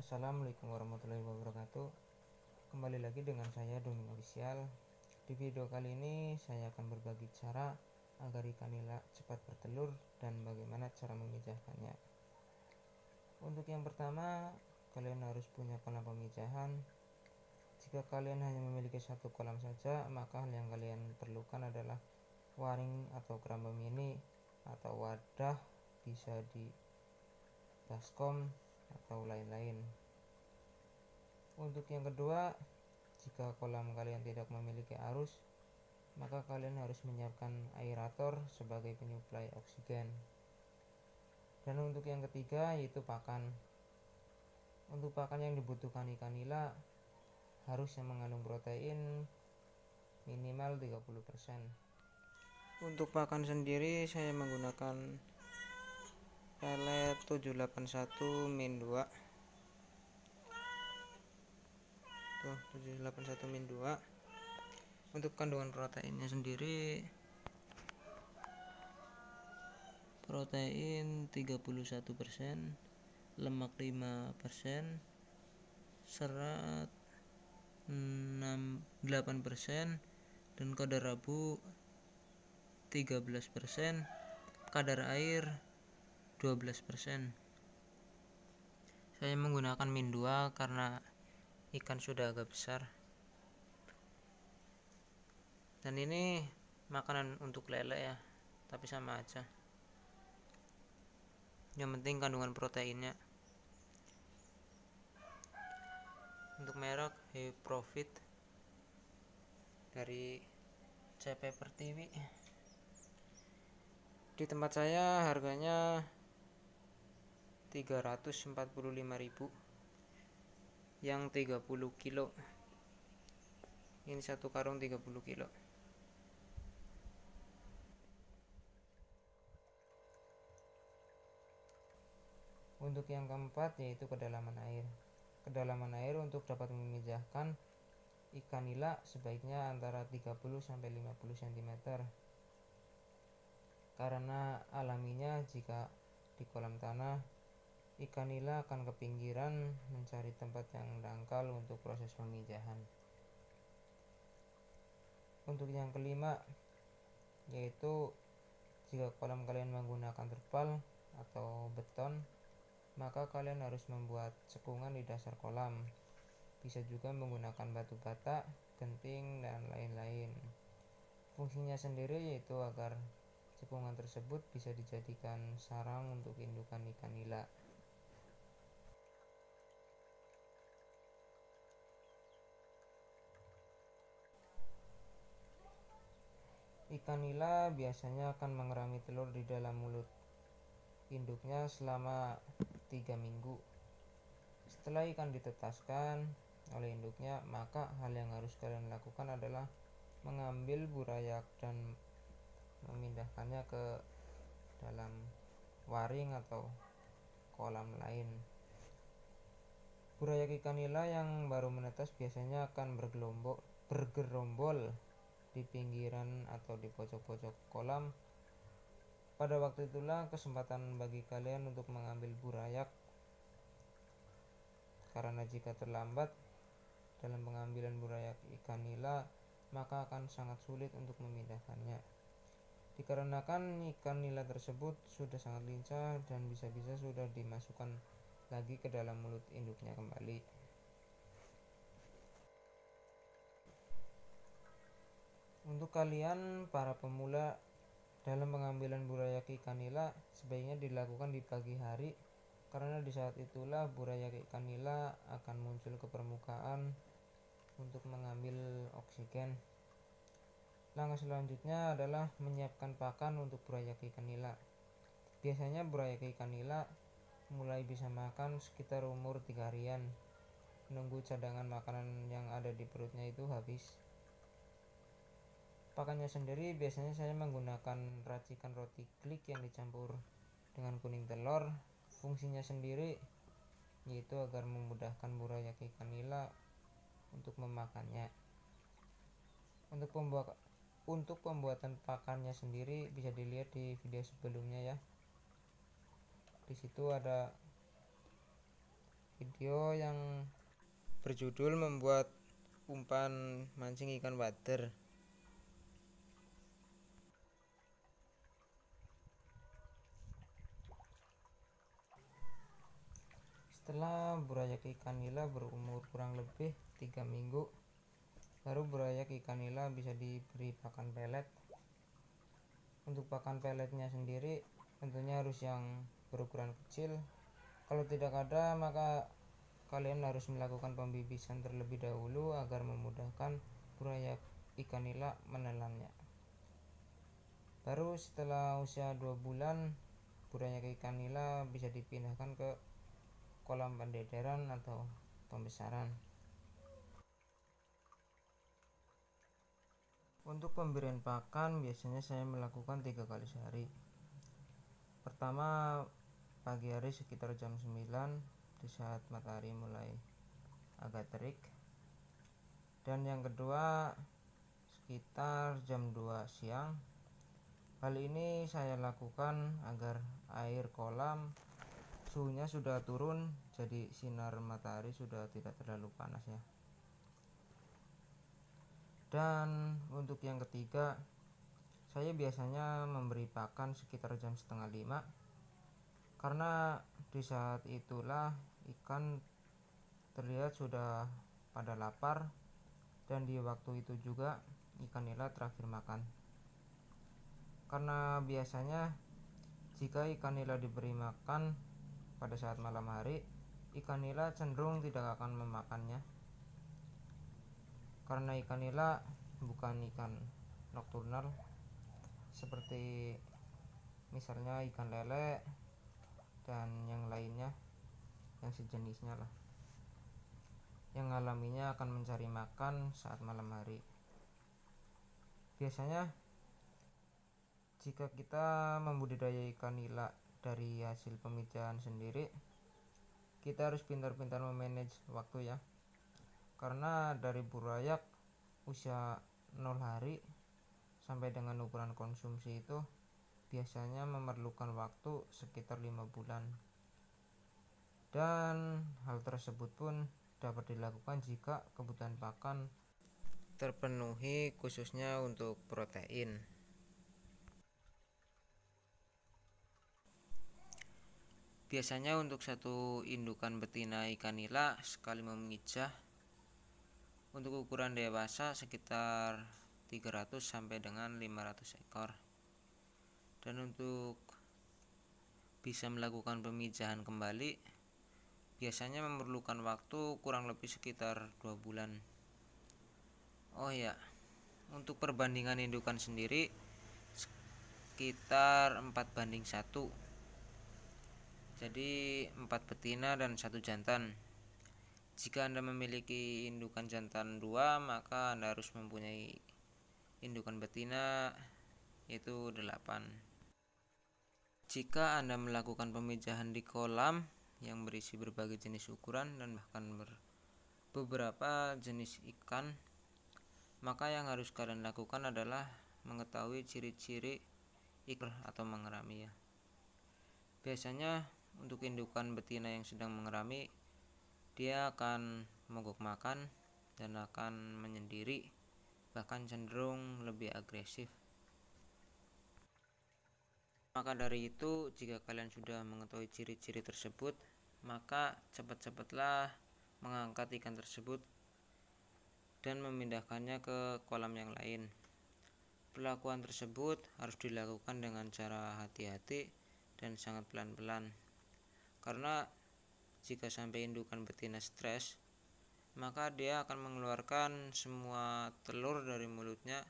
Assalamualaikum warahmatullahi wabarakatuh. Kembali lagi dengan saya Domin Official. Di video kali ini saya akan berbagi cara agar ikan nila cepat bertelur dan bagaimana cara memijahkannya. Untuk yang pertama, kalian harus punya kolam pemijahan. Jika kalian hanya memiliki satu kolam saja, maka hal yang kalian perlukan adalah waring atau keramba mini atau wadah, bisa di baskom atau lain-lain. Untuk yang kedua, jika kolam kalian tidak memiliki arus, maka kalian harus menyiapkan aerator sebagai penyuplai oksigen. Dan untuk yang ketiga yaitu pakan. Untuk pakan yang dibutuhkan ikan nila harus yang mengandung protein minimal 30%. Untuk pakan sendiri saya menggunakan pelet 781 min 2. Tuh, 781 min 2. Untuk kandungan proteinnya sendiri, protein 31%, lemak 5%, serat 8%, dan kadar abu 13%, kadar air 12%. Saya menggunakan min 2 karena ikan sudah agak besar. Dan ini makanan untuk lele ya, tapi sama aja. Yang penting kandungan proteinnya. Untuk merek High Profit dari CP Pertiwi. Di tempat saya harganya 345.000 yang 30 kilo. Ini satu karung 30 kilo. Untuk yang keempat yaitu kedalaman air. Kedalaman air untuk dapat memijahkan ikan nila sebaiknya antara 30 sampai 50 cm. Karena alaminya jika di kolam tanah, ikan nila akan ke pinggiran mencari tempat yang dangkal untuk proses pemijahan. Untuk yang kelima yaitu jika kolam kalian menggunakan terpal atau beton, maka kalian harus membuat cekungan di dasar kolam. Bisa juga menggunakan batu bata, genting, dan lain-lain. Fungsinya sendiri yaitu agar cekungan tersebut bisa dijadikan sarang untuk indukan ikan nila. Ikan nila biasanya akan mengerami telur di dalam mulut induknya selama 3 minggu. Setelah ikan ditetaskan oleh induknya, maka hal yang harus kalian lakukan adalah mengambil burayak dan memindahkannya ke dalam waring atau kolam lain. Burayak ikan nila yang baru menetas biasanya akan bergerombol di pinggiran atau di pojok-pojok kolam. Pada waktu itulah kesempatan bagi kalian untuk mengambil burayak, karena jika terlambat dalam pengambilan burayak ikan nila maka akan sangat sulit untuk memindahkannya, dikarenakan ikan nila tersebut sudah sangat lincah dan bisa-bisa sudah dimasukkan lagi ke dalam mulut induknya kembali. Untuk kalian para pemula dalam pengambilan burayak ikan nila sebaiknya dilakukan di pagi hari, karena di saat itulah burayak ikan nila akan muncul ke permukaan untuk mengambil oksigen. Langkah selanjutnya adalah menyiapkan pakan untuk burayak ikan nila. Biasanya burayak ikan nila mulai bisa makan sekitar umur 3 harian, menunggu cadangan makanan yang ada di perutnya itu habis. Pakannya sendiri biasanya saya menggunakan racikan roti klik yang dicampur dengan kuning telur. Fungsinya sendiri yaitu agar memudahkan burayak ikan nila untuk memakannya. Untuk pembuatan pakannya sendiri bisa dilihat di video sebelumnya ya. Di situ ada video yang berjudul membuat umpan mancing ikan wader. Setelah burayak ikan nila berumur kurang lebih 3 minggu, baru burayak ikan nila bisa diberi pakan pelet. Untuk pakan peletnya sendiri tentunya harus yang berukuran kecil. Kalau tidak ada, maka kalian harus melakukan pembibisan terlebih dahulu agar memudahkan burayak ikan nila menelannya. Baru setelah usia 2 bulan, burayak ikan nila bisa dipindahkan ke kolam pendederan atau pembesaran. Untuk pemberian pakan biasanya saya melakukan 3 kali sehari. Pertama, pagi hari sekitar jam 9 di saat matahari mulai agak terik. Dan yang kedua sekitar jam 2 siang. Hal ini saya lakukan agar air kolam suhunya sudah turun, jadi sinar matahari sudah tidak terlalu panas ya. Dan untuk yang ketiga, saya biasanya memberi pakan sekitar jam setengah 5, karena di saat itulah ikan terlihat sudah pada lapar, dan di waktu itu juga ikan nila terakhir makan. Karena biasanya jika ikan nila diberi makan pada saat malam hari, ikan nila cenderung tidak akan memakannya, karena ikan nila bukan ikan nokturnal seperti misalnya ikan lele dan yang lainnya yang sejenisnya lah, yang alaminya akan mencari makan saat malam hari. Biasanya jika kita membudidaya ikan nila dari hasil pemijahan sendiri, kita harus pintar-pintar memanage waktu ya, karena dari burayak usia 0 hari sampai dengan ukuran konsumsi itu biasanya memerlukan waktu sekitar 5 bulan. Dan hal tersebut pun dapat dilakukan jika kebutuhan pakan terpenuhi, khususnya untuk protein. Biasanya untuk satu indukan betina ikan nila sekali memijah untuk ukuran dewasa sekitar 300 sampai dengan 500 ekor. Dan untuk bisa melakukan pemijahan kembali biasanya memerlukan waktu kurang lebih sekitar 2 bulan. Oh ya, untuk perbandingan indukan sendiri sekitar 4:1. Jadi 4 betina dan 1 jantan. Jika Anda memiliki indukan jantan 2, maka Anda harus mempunyai indukan betina yaitu 8. Jika Anda melakukan pemijahan di kolam yang berisi berbagai jenis ukuran dan bahkan beberapa jenis ikan, maka yang harus kalian lakukan adalah mengetahui ciri-ciri ikan atau mengerami ya. Biasanya untuk indukan betina yang sedang mengerami, dia akan mogok makan dan akan menyendiri, bahkan cenderung lebih agresif. Maka dari itu, jika kalian sudah mengetahui ciri-ciri tersebut, maka cepat-cepatlah mengangkat ikan tersebut dan memindahkannya ke kolam yang lain. Perlakuan tersebut harus dilakukan dengan cara hati-hati dan sangat pelan-pelan, karena jika sampai indukan betina stres, maka dia akan mengeluarkan semua telur dari mulutnya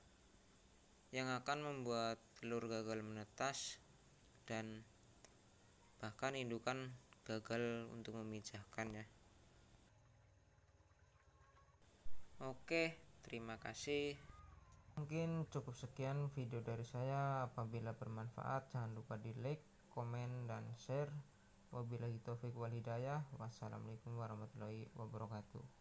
yang akan membuat telur gagal menetas dan bahkan indukan gagal untuk memijahkannya. Oke, terima kasih. Mungkin cukup sekian video dari saya. Apabila bermanfaat, jangan lupa di like, komen, dan share. Wabillahi taufiq wal hidayah. Wassalamualaikum warahmatullahi wabarakatuh.